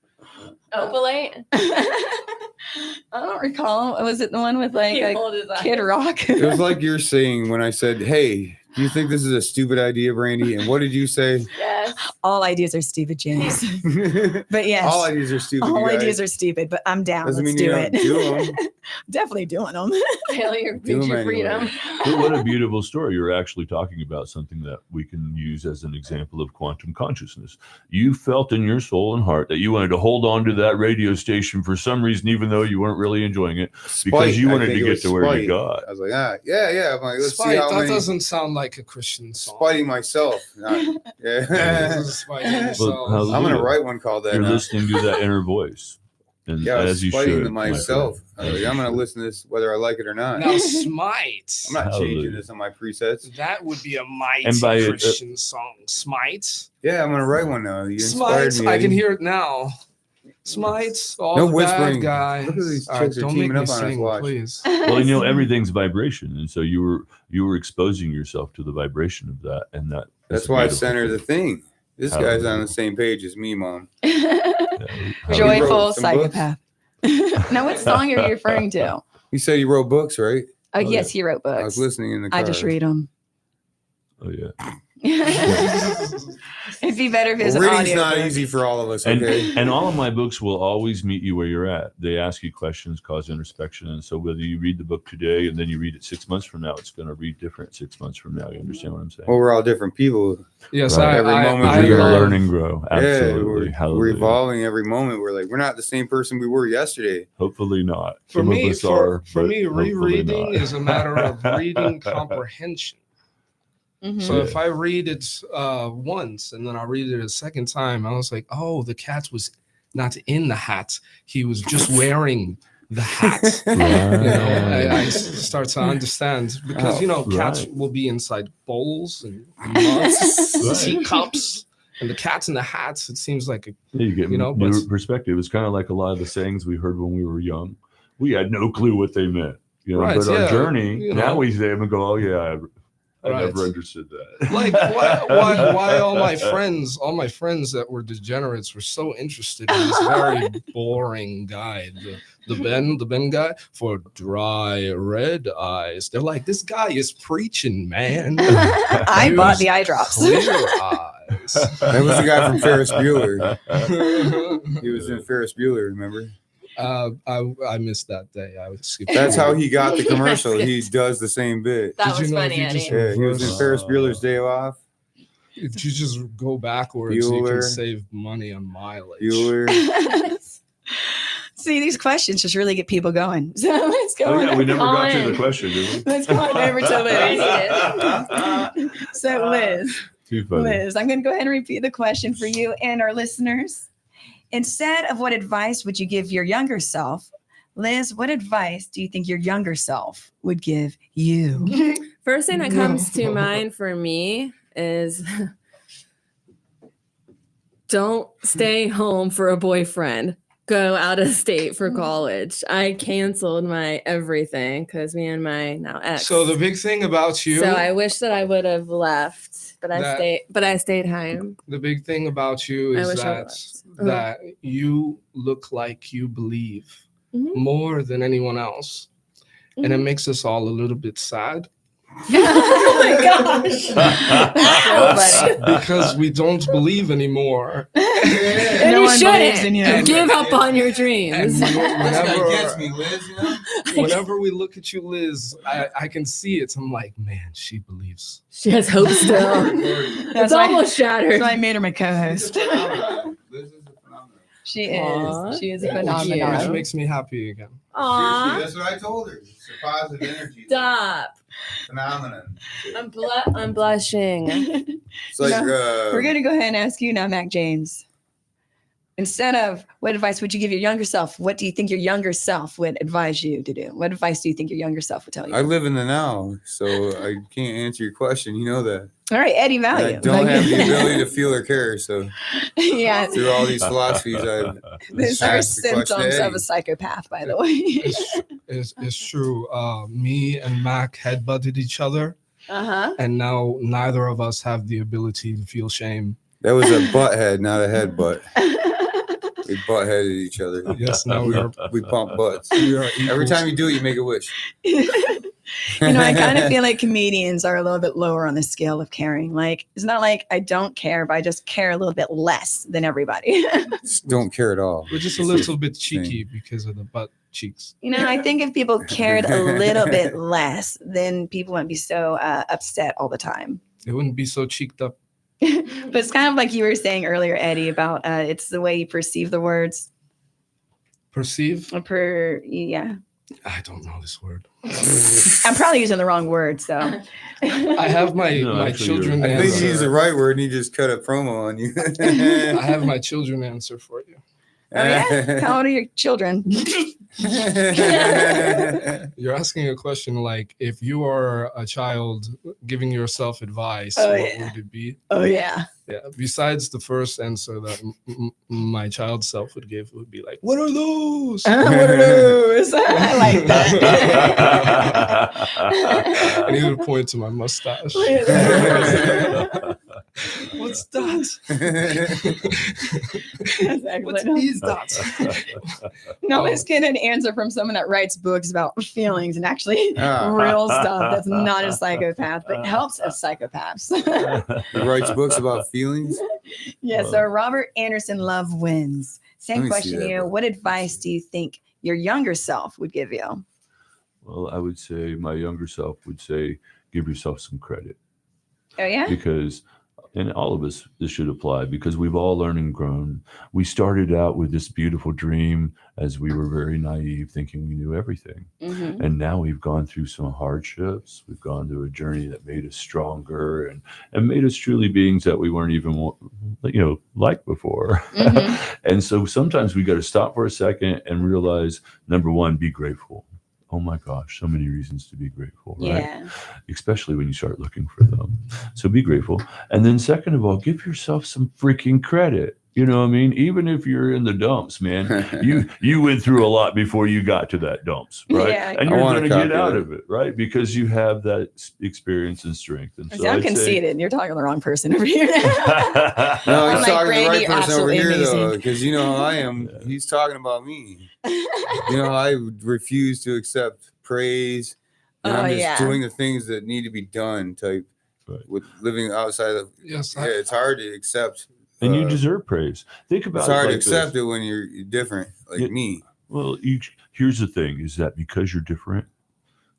Opalite. I don't recall. Was it the one with like He a pulled his eye. Kid Rock? It was like you're saying when I said, "Hey, do you think this is a stupid idea, Brandy?" And what did you say? Yes. All ideas are stupid, James. But yes, All ideas are stupid. all you guys. ideas are stupid. But I'm down. Doesn't Let's mean you do don't it. do 'em. Definitely doing them. Failure Do means 'em your freedom. anyway. But what a beautiful story. You're actually talking about something that we can use as an example of quantum consciousness. You felt in your soul and heart that you wanted to hold on to that radio station for some reason, even though you weren't really enjoying it, because you I wanted think to it get was to where spite. you got. I was like, yeah. I'm like, let's see Spite, how that many. doesn't sound like a Christian song. Spiting myself. Not- yeah. Spiting Well, yourself. how's- I'm gonna write one called that. You're now. listening to that inner voice. And Yeah, I was as you spiting should. to my myself. friend. I was like, I'm gonna listen to this whether I like it or not. Now, Smite. I'm not changing Hallelujah. this on my presets. That would be a mighty And by it, Christian song. Smite. Yeah, I'm gonna write one now. You inspired Smite. me. I can Eddie. hear it now. Smite. All No the whispering. bad guys. Look at these All chicks are don't teaming make me up on us, sing, watch. please. Well, everything's vibration, and so you were exposing yourself to the vibration of that, and that. That's is a why I beautiful sent her the thing. thing. This How guy's on beautiful. the same page as me, Mom. Yeah, how Joyful wrote some books? psychopath. Now, what song are you referring to? You said you wrote books, right? Oh, Oh, yes, he wrote I was books. listening in the car. I just read them. Oh yeah. It'd be better if it was Well, an reading's audio not book. easy for all of us, And, okay? and all of my books will always meet you where you're at. They ask you questions, cause introspection. And so whether you read the book today and then you read it 6 months from now, it's going to read different 6 months from now. You understand what I'm saying? Well, we're all different people. Yes, Right. Every moment we we are love- learn and grow. Absolutely. Yeah, we're Hallelujah. evolving every moment. We're like, we're not the same person we were yesterday. Hopefully not. For Some me, of us are. for but me, hopefully rereading not. is a matter of reading comprehension. Mhm. So Yeah. if I read it once and then I read it a second time, I was like, oh, the cat was not in the hat. He was just wearing the hat. You know, I start to understand because, cats Right. will be inside bowls and mugs, Right. teacups, and the cats in the hats. It seems like You get You know, new but- perspective. It's kind of like a lot of the sayings we heard when we were young. We had no clue what they meant. Right, but our yeah, journey, now know. we say them and go, oh yeah, I Right. never understood that. like why all my friends that were degenerates were so interested in this very boring guy, the Ben guy for dry red eyes. They're like, this guy is preaching, man. I bought Use the eye drops. clear eyes. That was the guy from Ferris Bueller. He was in Ferris Bueller, remember? I missed that day. I was skipping. That's how he got the commercial. He does the same bit. That Did was you know if funny, you Eddie. just- Yeah, he was in Ferris Bueller's Day Off. If you just go backwards, you Bueller. can save money on mileage. Bueller. See, these questions just really get people going. So let's go Oh yeah, on. we never got to Colin. the question, did we? Let's go on over to Liz. So Liz, Too funny. Liz, I'm going to go ahead and repeat the question for you and our listeners. Instead of what advice would you give your younger self, Liz, what advice do you think your younger self would give you? First thing that comes to mind for me is don't stay home for a boyfriend. Go out of state for college. I canceled my everything because me and my now ex. So the big thing about you, So I wish that I would have left, but I That- stayed. But I stayed home. the big thing about you I is wish I that was. that you look like you believe Mhm. more than anyone else, and it Mhm. makes us all a little bit sad. Oh my gosh. Ow, buddy. Because we don't believe anymore. And No you one believes in shouldn't. you. You give up on your And dreams. That gets me, Liz. You know? whenever we look at you, Liz, I can see it. I'm like, man, she believes. She has hope still. It's That's why- almost shattered. That's why I made her my co-host. Liz is a phenomenon. She Aw. is. She is a Which phenomenon. makes me happy again. Aw. That's what I told her. It's a positive energy. Stop. Phenomenon. I'm blushing. It's like We're going to go ahead and ask you now, Mac James. Instead of what advice would you give your younger self, what do you think your younger self would advise you to do? What advice do you think your younger self would tell you? I live in the now, so I can't answer your question. You know that. All right, Eddie I Value. don't have the ability to feel or care. So Yeah, through all these philosophies, I've these are asked the question symptoms to of Eddie. a psychopath, by the way. It's true. Me and Mac headbutted each other, Uh-huh. and now neither of us have the ability to feel shame. That was a butt head, not a headbutt. We butt headed each other. Yes, now We pump butts. we are Every equals. time you do it, you make a wish. I kind of feel like comedians are a little bit lower on the scale of caring. Like, it's not like I don't care, but I just care a little bit less than everybody. Just don't care at all. We're just a little bit cheeky because of the butt cheeks. I think if people cared a little bit less, then people wouldn't be so upset all the time. It wouldn't be so cheeked up. But it's kind of like you were saying earlier, Eddie, about it's the way you perceive the words. Perceive? Yeah. I don't know this word. I'm probably using the wrong word, so. I have my No, my actually, children I think you used the answer. right word and you just cut a promo on you. I have my children answer for you. Oh, yeah? How old are your children? You're asking a question like, if you are a child giving yourself advice, Oh, what yeah. would it be? Oh, yeah. Yeah. Besides the first answer that my child self would give, would be like, "What are those?" What are those? I like that. And he would point to my mustache. What's that? What's these dots? No, let's get an answer from someone that writes books about feelings and actually Ah. real stuff that's not a psychopath, but helps us psychopaths. He writes books about feelings. Yeah, so Robert Anderson Love wins. Let Same me see question to that you. book. What advice do you think your younger self would give you? Well, I would say my younger self would say, give yourself some credit. Oh, yeah? Because, and all of us, this should apply because we've all learned and grown. We started out with this beautiful dream as we were very naive, thinking we knew everything. Mm-hmm. And now we've gone through some hardships. We've gone through a journey that made us stronger and made us truly beings that we weren't even, like before. Mhm. And so sometimes we got to stop for a second and realize, number one, be grateful. Oh my gosh, so many reasons to be grateful, right? Yeah. Especially when you start looking for them. So be grateful. And then second of all, give yourself some freaking credit. You know what I mean? Even if you're in the dumps, man, you went through a lot before you got to that dumps, right? Yeah. And I you're want a going to get copy of out it. of it, right? Because you have that experience and strength. And so I'm I'd say- conceited. You're talking to the wrong person over here. No, I'm he's like, talking to the Brandy, right you're person over absolutely here, though, amazing. because you know how I am. He's talking about me. You know, I refuse to accept praise. And Oh, I'm just yeah. doing the things that need to be done. Type Right. with living outside of. Yes, Yeah, it's hard to accept. And you uh, deserve praise. Think about It's it hard like to accept this. it when you're different, like Yeah. me. Well, here's the thing: is that because you're different,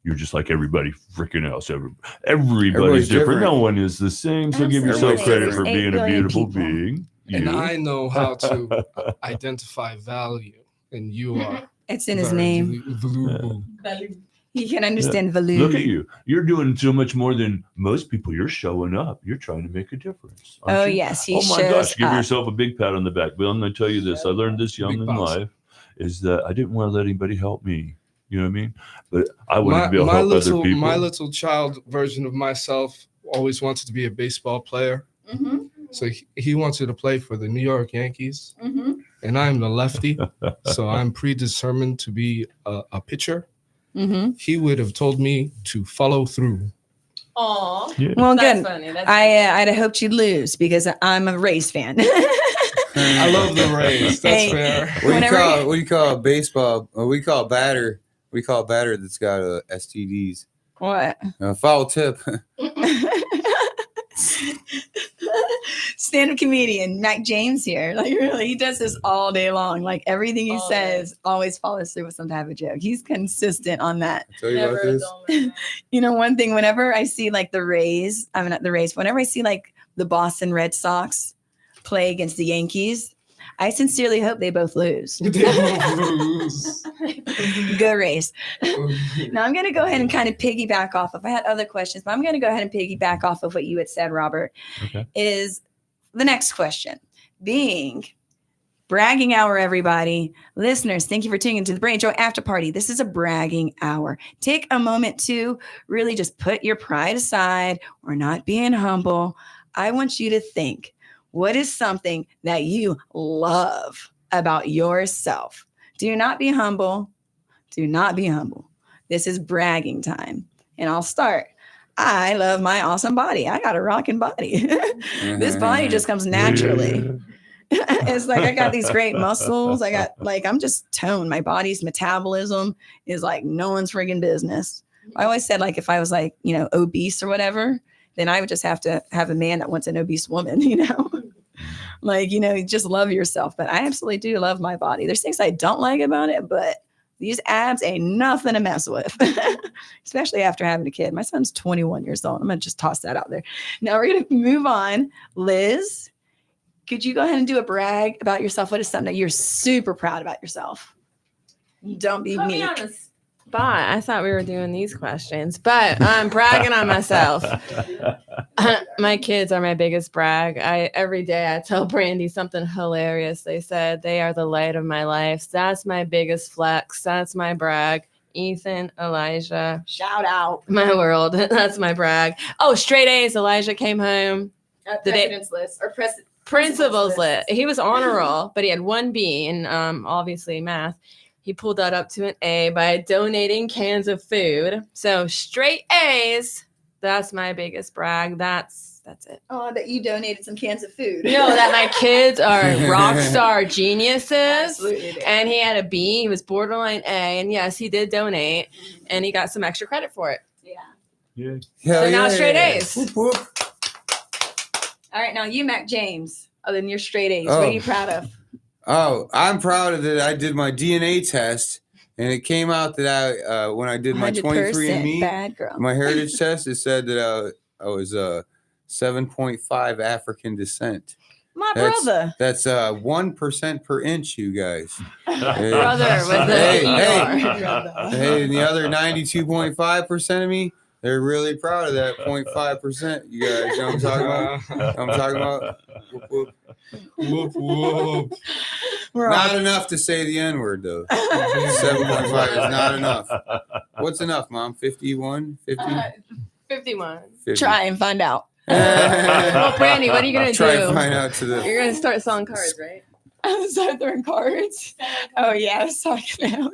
you're just like everybody freaking else. Everybody's Everybody's different. No different. one is the same. So give yourself Absolutely. credit for There's 8 being a billion beautiful people. being. And You. I know how to identify value, and you are. It's in his very name. valuable. He can understand value. Look at you. You're doing so much more than most people. You're showing up. You're trying to make a difference. aren't Oh, you? yes. He Oh my shows gosh. Give up. yourself a big pat on the back. Bill, I'm going to tell you this. I learned this young Big in bounce. life is that I didn't want to let anybody help me. You know what I mean? But I wanted to be able to my help other little people. my little child version of myself always wanted to be a baseball player. Mm-hmm. So he wanted to play for the New York Yankees, Mm-hmm. and I'm the lefty, so I'm predetermined to be a pitcher. Mm-hmm. He would have told me to follow through. Aw. Yeah. Well, That's good. funny. That's I'd have hoped you'd lose because I'm a Rays fan. I love the Rays. That's Hey. fair. What do you call a baseball? What do you call a batter? We call a batter that's got STDs. What? Foul tip. Stand-up comedian Mac James here. Like really, he does this all day long. Like everything he says always follows through with some type of joke. He's consistent on that. Tell you about this. You know, one thing, whenever I see like the Rays, I mean not the Rays, whenever I see like the Boston Red Sox play against the Yankees, I sincerely hope they both lose. Go Rays. Now I'm going to go ahead and kind of piggyback off of, I had other questions, but I'm going to go ahead and piggyback off of what you had said, Robert. Okay. Is the next question being bragging hour, everybody. Listeners, thank you for tuning into the Brain Joy After Party. This is a bragging hour. Take a moment to really just put your pride aside or not being humble. I want you to think, what is something that you love about yourself? Do not be humble. Do not be humble. This is bragging time. And I'll start. I love my awesome body. I got a rocking body. This body just comes naturally. It's like I got these great muscles. I got like, I'm just toned. My body's metabolism is like no one's friggin' business. I always said like if I was like, you know, obese or whatever, then I would just have to have a man that wants an obese woman, you know? Like, you know, you just love yourself. But I absolutely do love my body. There's things I don't like about it, but these abs ain't nothing to mess with, especially after having a kid. My son's 21 years old. I'm going to just toss that out there. Now we're going to move on. Liz, could you go ahead and do a brag about yourself? What is something that you're super proud about yourself? Don't be Put me meek. on the spot. I thought we were doing these questions, but I'm bragging on myself. My kids are my biggest brag. Every day I tell Brandy something hilarious. They said they are the light of my life. That's my biggest flex. That's my brag. Ethan, Elijah, Shout out. my world. That's my brag. Oh, straight A's. Elijah came home. The day- President's list or Principal's lit. He was honor roll, but he had one B in obviously math. He pulled that up to an A by donating cans of food. So straight A's. That's my biggest brag. That's it. Oh, that you donated some cans of food. You know that my kids are rock star geniuses. Absolutely. And he had a B. He was borderline A. And yes, he did donate. And he got some extra credit for it. Yeah. So now straight A's. Whoop, whoop. All right, now you, Mac James. Other than your straight A's, what are you proud of? Oh, I'm proud of that. I did my DNA test, and it came out that I, when I did my 23andMe, bad girl. my heritage test, it said that I was 7.5 African descent. My brother. That's 1% per inch, you guys. Brother with the Hey, ER. Hey, and the other 92.5% of me, they're really proud of that 0.5%. You guys know what I'm talking about? I'm talking about. Whoop, whoop. Whoop, whoop. Not enough to say the N word, though. 7.5 is not enough. What's enough, Mom? 51? 50? 51. 50. Try and find out. Well, Brandy, what are you going to Try do? to find out to the. You're going to start selling cards, right? I'm sorry, throwing cards. Oh yeah, I was talking now.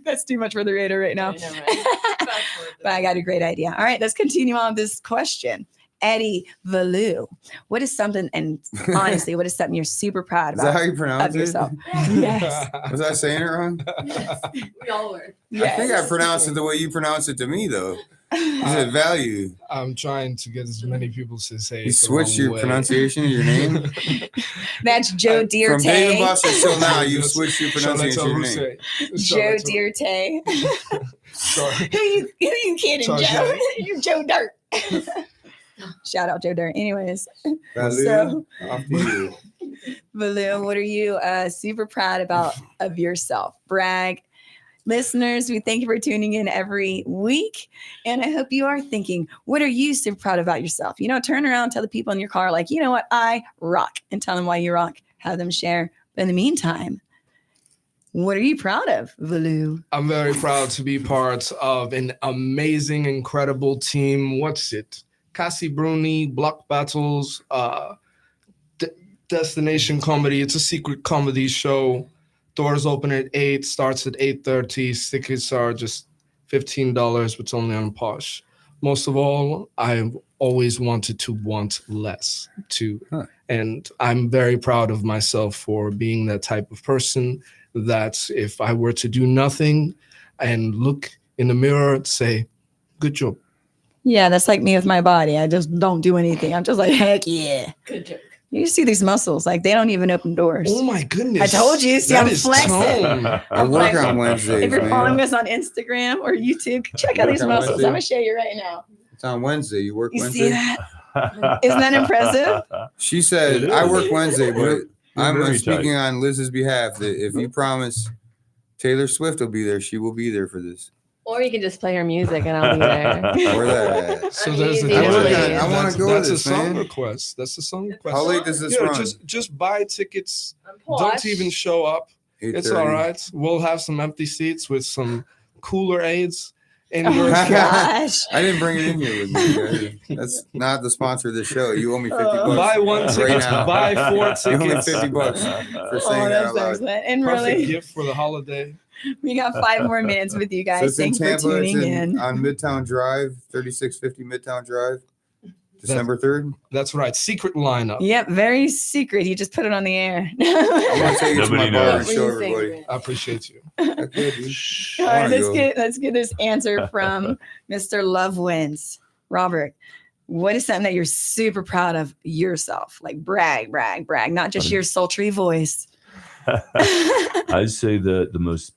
That's too much for the radar right now. I know, right? But I got a great idea. All right, let's continue on with this question. Eddie Valou, what is something, and honestly, what is something you're super proud Is that how about you pronounce of it? yourself? Yes. Was I saying it wrong? We all were. I think I pronounced it the way you pronounce it to me, though. You said value. I'm trying to get as many people to say You it the switched wrong your way. pronunciation of your name? That's Joe Dierte. From David Buster till now, you've switched your Shall I pronunciation tell of who your name. say? Shall I Joe tell- Dierte. Sorry. who you kidding, Sorry, Joe? Joe. You're Joe Dirt. Shout out Joe Dirt. Anyways, Value, So- off to you. Valou, what are you super proud about of yourself? Brag. Listeners, we thank you for tuning in every week. And I hope you are thinking, what are you super proud about yourself? You know, turn around and tell the people in your car, like, you know what, I rock, and tell them why you rock. Have them share. But in the meantime, what are you proud of, Valou? I'm very proud to be part of an amazing, incredible team. What's it? Cassie Bruni, Block Battles, Destination Comedy. It's a secret comedy show. Doors open at 8, starts at 8:30. Tickets are just $15, but it's only on Posh. Most of all, I've always wanted to want less too. And I'm very proud of myself for being that type of person that if I were to do nothing and look in the mirror and say, good job, Yeah, that's like me with my body. I just don't do anything. I'm just like, heck yeah. Good joke. You see these muscles, like they don't even open doors. Oh my goodness! I told you, see, That I'm is flexing. tone. I work on Wednesdays, If you're man. following us on Instagram or YouTube, check out these Okay, muscles. Wednesday. I'm gonna show you right now. It's on Wednesday. You work You Wednesday? see that? Isn't that impressive? She said, It I is. work Wednesday, but You're I'm very speaking tight. on Liz's behalf that if you promise Taylor Swift will be there, she will be there for this. Or you can just play her music and I'll be there. Or that. So I'm there's easy a to work please. on- I wanna That's- go That's to a this, song man. request. That's a song request. How late does this Yeah, run? just buy tickets. I'm Don't posh. even show up. It's 8:30. all right. We'll have some empty seats with some cooler aids in Oh your my gosh. I didn't bring it in here with me, guys. That's not the sponsor of the show. You owe me 50 bucks. Buy one right ticket, now. buy 4 You owe me tickets. 50 bucks for Oh, saying that that's out loud. excellent. And Perfect really, gift for the holiday. we got 5 more minutes with you So guys. it's in Thanks for Tampa. It's tuning in. on Midtown Drive, 3650 Midtown Drive, December 3rd. That's right. Secret lineup. Yep, very secret. You just put it on the air. I'm going to take it to my Nobody bar and knows. show everybody. I appreciate you. I could, dude. All I right, wanna go. let's get this answer from Mr. Love Wins. Robert, what is something that you're super proud of yourself? Like brag, not just your sultry voice. I'd say that the most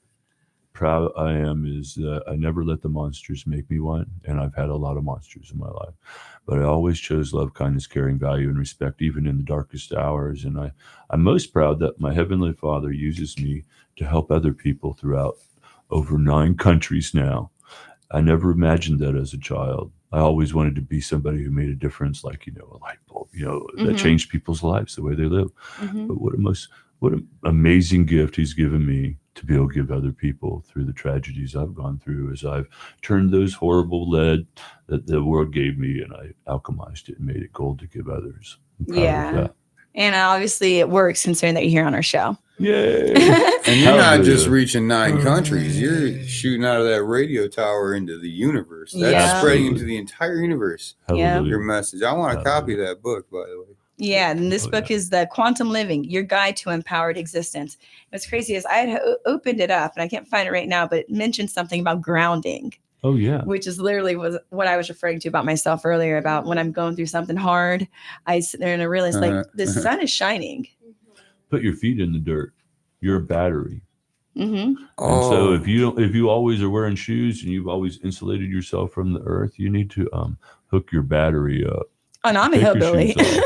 proud I am is that I never let the monsters make me one, and I've had a lot of monsters in my life, but I always chose love, kindness, caring, value, and respect, even in the darkest hours. And I'm most proud that my Heavenly Father uses me to help other people throughout over 9 countries now. I never imagined that as a child. I always wanted to be somebody who made a difference, like, a light bulb, that changed people's lives, the way they live. Mhm. But what an amazing gift he's given me to be able to give other people through the tragedies I've gone through, as I've turned those horrible lead that the world gave me and I alchemized it and made it gold to give others. I'm proud of Yeah. that. And obviously it works considering that you're here on our show. Yay. And you're not just Hallelujah. reaching 9 countries. You're shooting out of that radio tower into the universe. That's Yeah. spreading Absolutely. into the entire universe. Yeah. Hallelujah. Your message. I want a copy of that book, by the way. Yeah, and this Oh, book is the Quantum Living, Your Guide to Empowered Existence. What's crazy is I had opened it up, and I can't find it right now, but it mentioned something about grounding, Oh, yeah. which is literally was what I was referring to about myself earlier. About when I'm going through something hard, I sit there and I realize like the sun is shining. Put your feet in the dirt. You're a battery. Hmm And Oh. so if you always are wearing shoes and you've always insulated yourself from the earth, you need to hook your battery up. And I'm a Take your hillbilly. shoes off.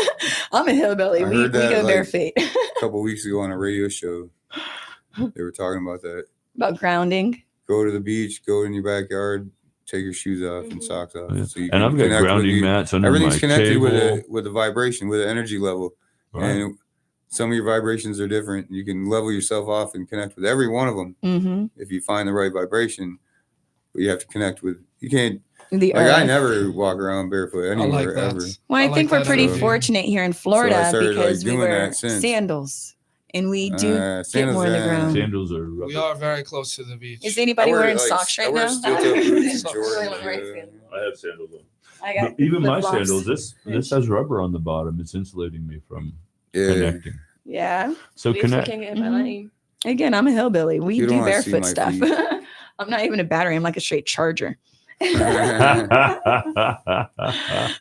I'm a hillbilly. I We heard that, go like- barefoot. A couple weeks ago on a radio show, they were talking about that. About grounding. Go to the beach, go in your backyard, take your shoes off and socks off. Yeah. So you And can I've got connect with grounding you. mats under Everything's my connected table. with a vibration, with an energy level. Right. And some of your vibrations are different. You can level yourself off and connect with every one of them Hmm if you find the right vibration. But you have to connect with. You can't. The Like I earth. never walk around barefoot I like anywhere that. ever. Well, I like think we're that pretty energy. fortunate here in Florida started, because we doing wear that since. sandals and we do get Sandals, more in the yeah. ground. Sandals are We rubber. are very close to the beach. Is anybody I wear, wearing like, socks I right wear now? steel-toe boots and Socks. Jordans, I have sandals on. I got But even my flip-flops. sandals, this has rubber on the bottom. It's insulating me from Yeah. connecting. Yeah. So At least we connect. can get my Mhm. lane. Again, I'm a hillbilly. We You don't do wanna see barefoot my stuff. feet. I'm not even a battery. I'm like a straight charger.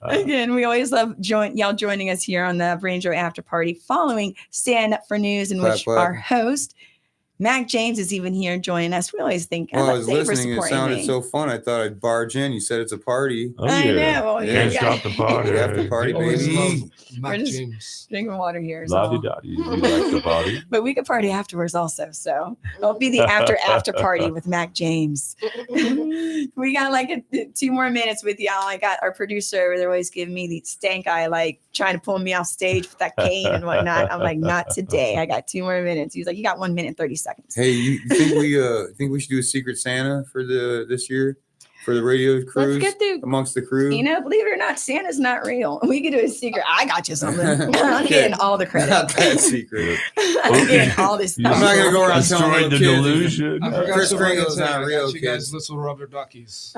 Again, we always love y'all joining us here on the Brain Joy After Party following Stand Up for News, in Clap, which clap. our host, Mac James, is even here joining us. We always think, Well, I love was thank you for listening. It supporting sounded me. so fun. I thought I'd barge in. You said it's a party. Oh, I yeah. know. Well, Yeah. Can't yeah. stop the party. After party, Always baby. love Mac We're just- James. Drinking water here. Is Lottie all. dottie. You like the party? But we could party afterwards also. So it'll be the after party with Mac James. We got like 2 more minutes with y'all. I got our producer over there always giving me the stank eye, like trying to pull me off stage with that cane and whatnot. I'm like, not today. I got 2 more minutes. He's like, you got 1 minute and 30 seconds. Hey, you think we should do a Secret Santa for this year for the radio Let's cruise get through. amongst the crew? You know, believe it or not, Santa's not real. We could do a secret. I got you something. I'm getting all the credit. Not that secret. I'm getting all this You I'm stuff. not gonna go around telling Destroyed little the kids. delusion. I forgot Chris to bring Kringle's it today. not I real, got you guys kids. little rubber duckies.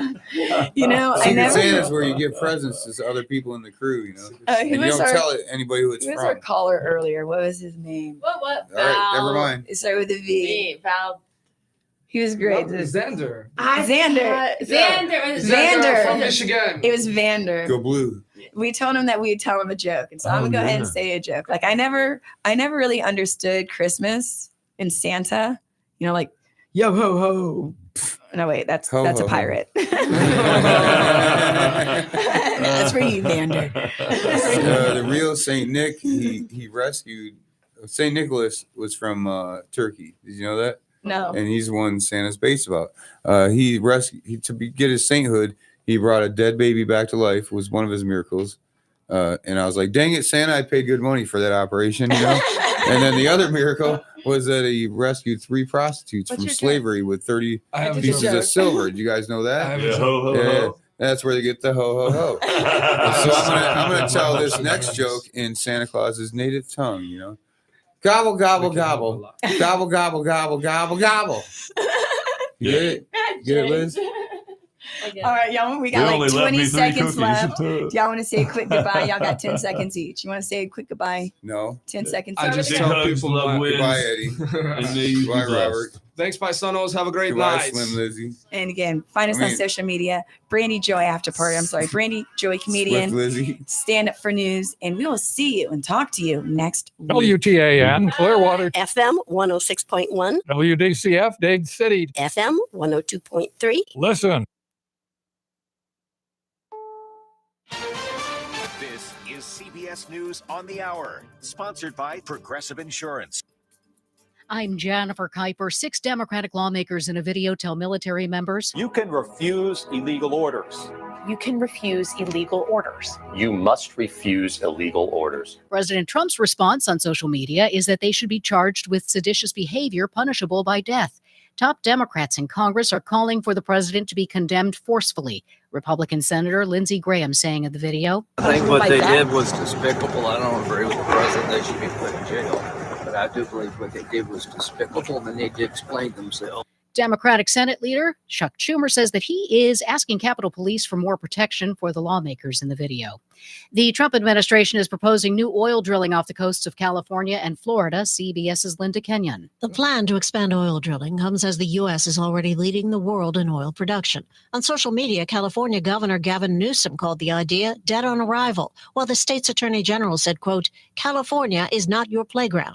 You know, I Secret never. Santa's where you give presents to other people in the crew. You know, Who and you was don't our- tell it anybody who it's Who was from. our caller earlier? What was his name? What? All right, never mind. It started with a V. Me, Val. He was great. Xander. Xander. Xander. Xander. from Michigan. It was Vander. Go blue. We told him that we'd tell him a joke, and so I'm Oh, gonna go ahead yeah. and say a joke. Like I never really understood Christmas and Santa. You know, like yo ho ho. No wait, that's Ho, a ho, ho. pirate. That's for you, Vander. The real Saint Nick, he rescued. Saint Nicholas was from Turkey. Did you know that? No. And he's the one Santa's based about. He rescued get his sainthood. He brought a dead baby back to life. Was one of his miracles. And I was like, dang it, Santa! I paid good money for that operation, you know. And then the other miracle was that he rescued 3 prostitutes What's from your slavery with 30 I have a pieces joke. of silver. Do you guys know I that? have a Yeah, joke. ho, ho, Yeah, ho. that's where they get the ho ho ho. So I'm gonna tell this next joke in Santa Claus's native tongue. You know, gobble gobble gobble, gobble gobble gobble gobble gobble. You get it? Get it, Liz? All right, y'all. We got like 20 seconds left. Do y'all want to say a quick goodbye? Y'all got 10 seconds each. You want to say a quick goodbye? No. 10 seconds. I just Big tell hugs, people love my- wins. Goodbye, Eddie. And may you be Goodbye, blessed. Robert. Thanks, paisanos. Have a great Goodbye, night. Slim Lizzy. And again, find us I on mean- social media. Brandy Joy After Party. I'm sorry, Brandy Joy Swift Comedian. Lizzy. Stand up for news, and we will see you and talk to you next week. WTAN, Clearwater, FM 106.1, WDCF, Dade City. FM 102.3. Listen. This is CBS News on the Hour, sponsored by Progressive Insurance. I'm Jennifer Kuiper. 6 Democratic lawmakers in a video tell military members You can refuse illegal orders. You can refuse illegal orders. You must refuse illegal orders. President Trump's response on social media is that they should be charged with seditious behavior punishable by death. Top Democrats in Congress are calling for the president to be condemned forcefully. Republican Senator Lindsey Graham saying of the video, I think what they did was despicable. I don't agree with the president. They should be put in jail. But I do believe what they did was despicable and they need to explain themselves. Democratic Senate leader Chuck Schumer says that he is asking Capitol Police for more protection for the lawmakers in the video. The Trump administration is proposing new oil drilling off the coasts of California and Florida. CBS's Linda Kenyon. The plan to expand oil drilling comes as the U.S. is already leading the world in oil production. On social media, California Governor Gavin Newsom called the idea dead on arrival, while the state's attorney general said, quote, California is not your playground.